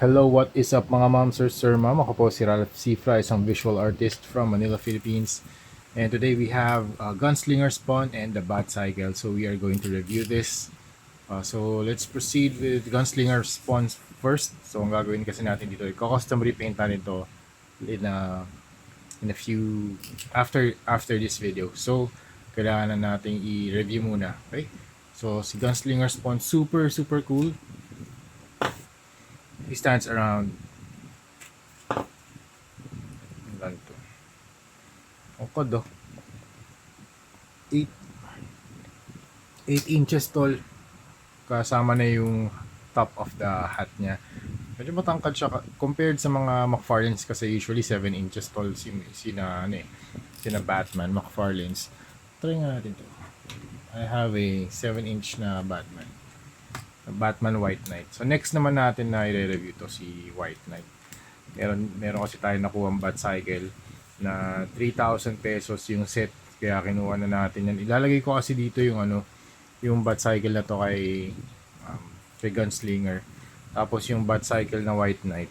Hello, what is up mga ma'am, sir, ma'am? Ako po si Ralph Cifra, isang visual artist from Manila, Philippines. And today we have Gunslinger Spawn and the Bat Cycle. So we are going to review this. So let's proceed with Gunslinger Spawn first. So ang gagawin kasi natin dito, i-custom repaint natin ito in a few after this video. So kailangan na nating i-review muna. Okay? So si Gunslinger Spawn, super cool. He stands around ganito. Okod 8 inches tall kasama na yung top of the hat niya. Medyo matangkad siya compared sa mga McFarlane's kasi usually 7 inches tall sina Batman, McFarlane's. Try nga natin to. I have a 7-inch na Batman White Knight. So next naman natin na i-review to si White Knight. Meron kasi tayo nakuha ang Bat Cycle na 3,000 pesos yung set, kaya kinuha na natin yan. Ilalagay ko kasi dito yung yung Bat Cycle na to kay Gunslinger. Tapos yung Bat Cycle na White Knight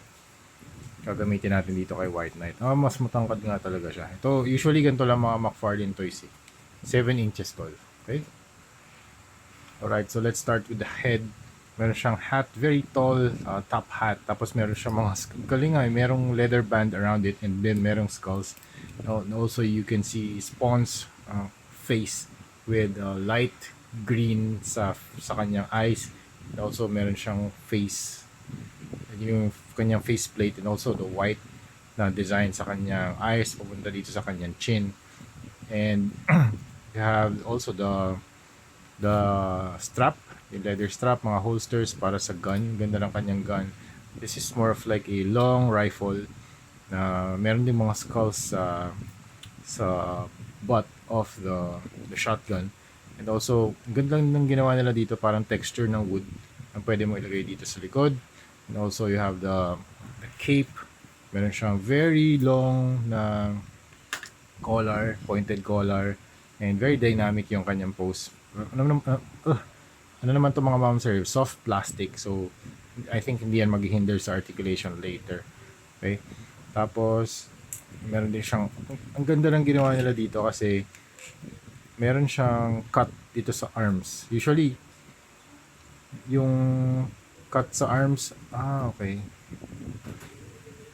gagamitin natin dito kay White Knight. Mas matangkad nga talaga siya. Ito usually ganito lang mga McFarlane toys 7 inches tall. Okay? Alright, so let's start with the head. Meron siyang hat, very tall top hat. Tapos meron siyang mga galing nga, merong leather band around it, and then merong skulls. And also you can see Spawn's face with light green sa kanyang eyes. And also meron siyang face, yung kanyang face plate, and also the white na design sa kanyang eyes papunta dito sa kanyang chin. And you have also the strap, yung leather strap, mga holsters para sa gun. Ganda ng kanyang gun. This is more of like a long rifle na meron din mga skulls sa butt of the shotgun. And also, ganda ng ginawa nila dito, parang texture ng wood ang pwede mo ilagay dito sa likod. And also you have the cape. Meron siyang very long na collar, pointed collar, and very dynamic yung kanyang pose. Ano naman to mga ma'am sir? Soft plastic. So, I think hindi yan maghihinder sa articulation later. Okay? Tapos, meron din siyang, ang ganda ng ginawa nila dito kasi meron siyang cut dito sa arms. Usually, yung cut sa arms, okay.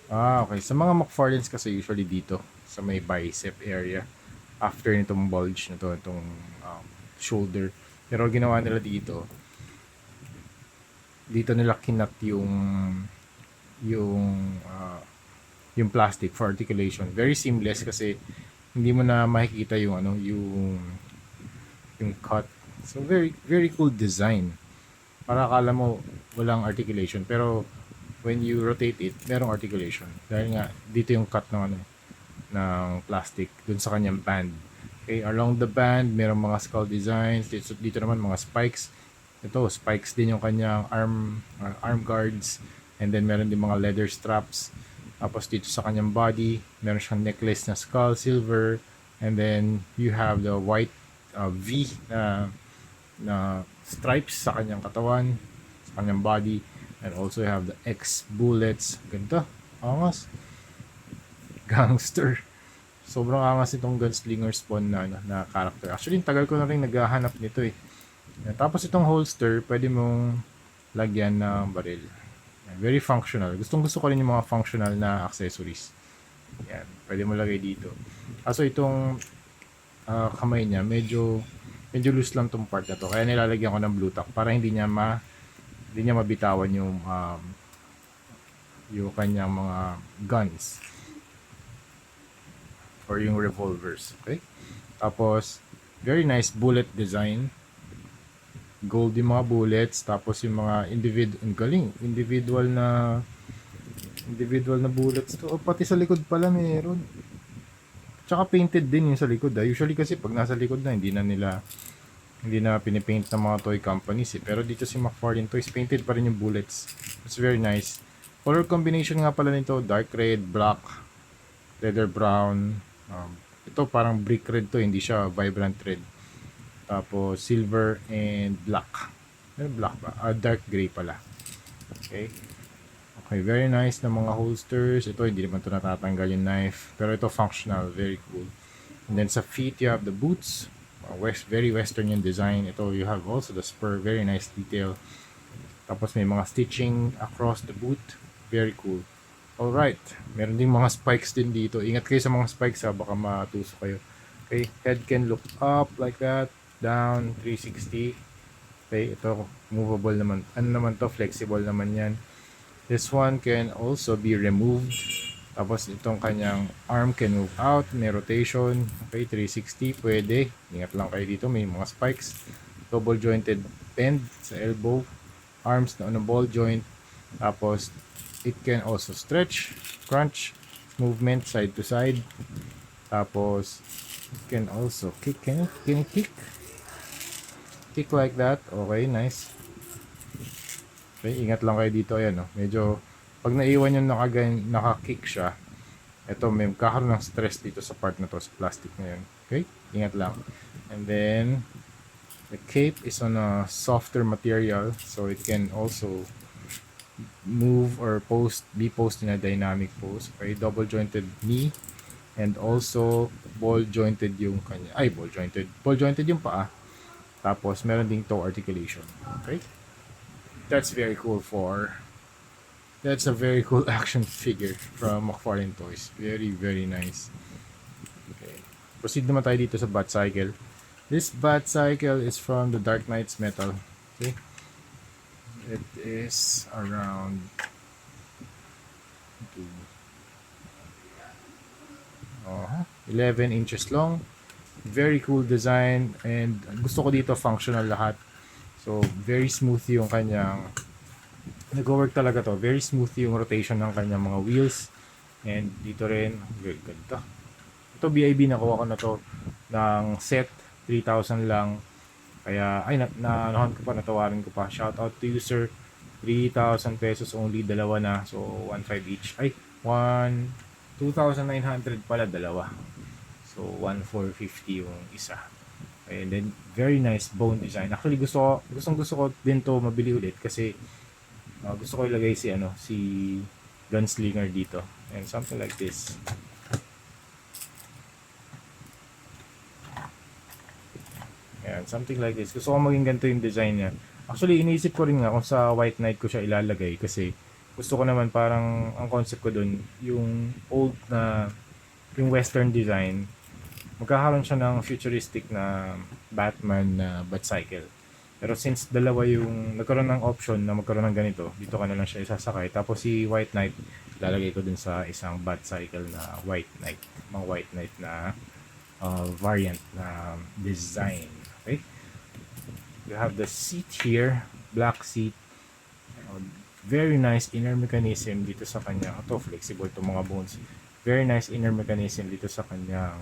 Okay. Sa mga McFarlane's kasi usually dito, sa may bicep area. After nitong bulge na to, itong shoulder. Pero ginawa nila dito nila kinat yung plastic for articulation. Very seamless kasi hindi mo na makikita yung yung cut. So very cool design. Para akala mo walang articulation, pero when you rotate it, merong articulation. Dahil nga dito yung cut ng ng plastic dun sa kanyang band. Okay, along the band, merong mga skull designs. Dito naman mga spikes. Ito, spikes din yung kanyang arm guards. And then meron din mga leather straps. Tapos dito sa kanyang body, meron siyang necklace na skull, silver. And then you have the white V na stripes sa kanyang katawan, sa kanyang body. And also you have the X bullets. Ganda, angas. Gangster. Sobrang angas itong Gunslinger Spawn na character. Actually, tagal ko na rin naghahanap nito eh. Tapos itong holster, pwede mong lagyan ng baril. Very functional. Gusto ko rin yung mga functional na accessories. Yan, pwede mo lagay dito. Also itong kamay niya, medyo loose lang tong part na to. Kaya nilalagyan ko ng blue tack para hindi niya mabitawan yung kanyang mga guns or yung revolvers. Okay? Tapos, very nice bullet design. Gold yung mga bullets. Tapos yung mga individual na bullets to. Pati sa likod pala meron. Tsaka painted din yung sa likod. Usually kasi pag nasa likod na, hindi na pinipaint ng mga toy companies eh. Pero dito si McFarlane Toys, painted pa rin yung bullets. It's very nice. Color combination nga pala nito, dark red, black, leather brown. Ito parang brick red to, hindi siya vibrant red. Tapos silver and black. Ano black ba? Dark gray pala. Okay. Okay, very nice na mga holsters. Ito, hindi naman ito natatanggal yung knife. Pero ito, functional. Very cool. And then sa feet, you have the boots. Very western yung design. Ito, you have also the spur. Very nice detail. Tapos may mga stitching across the boot. Very cool. Alright. Meron ding mga spikes din dito. Ingat kayo sa mga spikes ha. Baka matuso kayo. Okay. Head can look up like that. Down. 360. Okay. Ito, movable naman. Ano naman to? Flexible naman yan. This one can also be removed. Tapos itong kanyang arm can move out. May rotation. Okay, 360. Pwede. Ingat lang kayo dito. May mga spikes. Double jointed bend sa elbow. Arms na on a ball joint. Tapos it can also stretch, crunch, movement side to side. Tapos it can also kick. Can it kick? Kick like that. Okay, nice. Okay, ingat lang kayo dito. Ayan, no? Medyo, pag naiwan yung naka-kick siya, ito, may kakaroon ng stress dito sa part na to, sa plastic na yun. Okay? Ingat lang. And then, the cape is on a softer material, so it can also move or be posed in a dynamic pose. Okay? Double jointed knee, and also, ball jointed yung kanya. Ay, ball jointed. Ball jointed yung paa. Tapos, meron ding toe articulation. Okay? That's very cool that's a very cool action figure from McFarlane Toys. Very, very nice. Okay. Proceed naman tayo dito sa Batcycle. This Batcycle is from the Dark Knights Metal. Okay. It is around 11 inches long. Very cool design, and gusto ko dito functional lahat. So, very smooth yung kanyang nag-work talaga to. Very smooth yung rotation ng kanyang mga wheels. And dito rin, very ganda. Ito BIB, nakuha ko na to ng set, 3,000 lang. Kaya, ay, naanohan ko pa, natawarin ko pa. Shout out to you, sir. 3,000 pesos only, dalawa na. So, 1,500 each. Ay, 2,900 pala, dalawa. So, 1,450 yung isa. And then, very nice bone design. Actually, gusto ko din to mabili ulit kasi gusto ko ilagay si Gunslinger dito. And something like this. Ayan, something like this. Gusto ko maging ganito yung design niya. Actually, iniisip ko rin nga kung sa White Knight ko siya ilalagay kasi gusto ko naman parang ang concept ko dun, yung yung western design, magkakaroon siya ng futuristic na Batman na Batcycle. Pero since dalawa yung nagkaroon ng option na magkaroon ng ganito, dito ka na lang siya isasakay. Tapos si White Knight, lalagay ko dun sa isang Batcycle na White Knight. Mga White Knight na variant na design. Okay? You have the seat here, black seat. Very nice inner mechanism dito sa kanya. Ito, flexible to mga bones. Very nice inner mechanism dito sa kanyang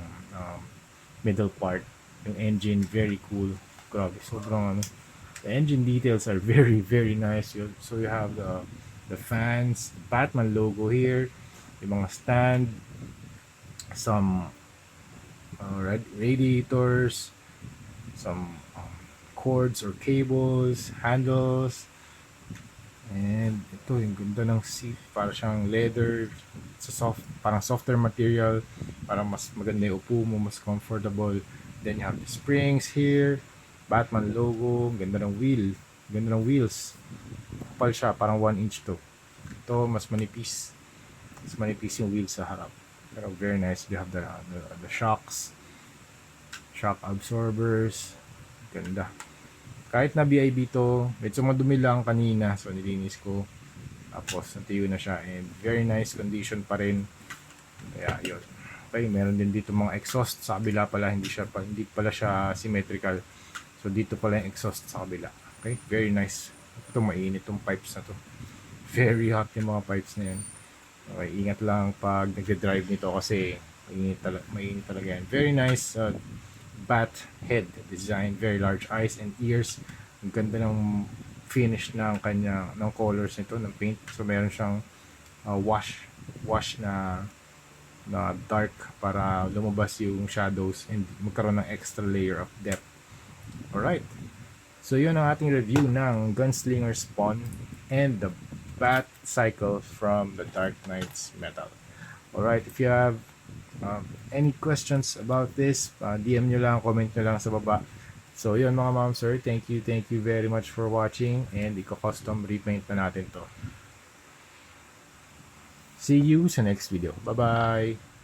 middle part. Yung engine, very cool. Grabe, sobrang the engine details are very, very nice. So you have the fans, the Batman logo here, yung mga stand, some radiators, some cords or cables, handles, and ito yung ganda ng seat, para siyang leather, parang softer material, para mas maganda yung upo mo, mas comfortable. Then you have the springs here, Batman logo, ganda ng wheels, kapal siya, parang 1 inch to. Ito mas manipis yung wheels sa harap, pero very nice. You have the shocks, shock absorbers, ganda. Kahit na BIB to, medyo madumi lang kanina, so nilinis ko. Tapos natuyo na siya, and very nice condition pa rin. Kaya yun. Okay, meron din dito mga exhaust sa kabila pala, hindi pala siya symmetrical. So dito pala yung exhaust sa kabila. Okay, very nice. Ito mainit tong pipes na to. Very hot yung mga pipes na yan. Okay, ingat lang pag nagde-drive nito kasi mainit talaga yan. Very nice bat head design, very large eyes and ears. Ang ganda ng finish ng colors nito, ng paint. So meron siyang wash na dark para lumabas yung shadows and magkaroon ng extra layer of depth. Alright. So yun ang ating review ng Gunslinger Spawn and the Bat Cycle from the Dark Knights Metal. Alright, if you have any questions about this, DM nyo lang, comment nyo lang sa baba. So yun mga ma'am sir, thank you very much for watching, and i-custom repaint na natin to. See you sa next video. Bye bye!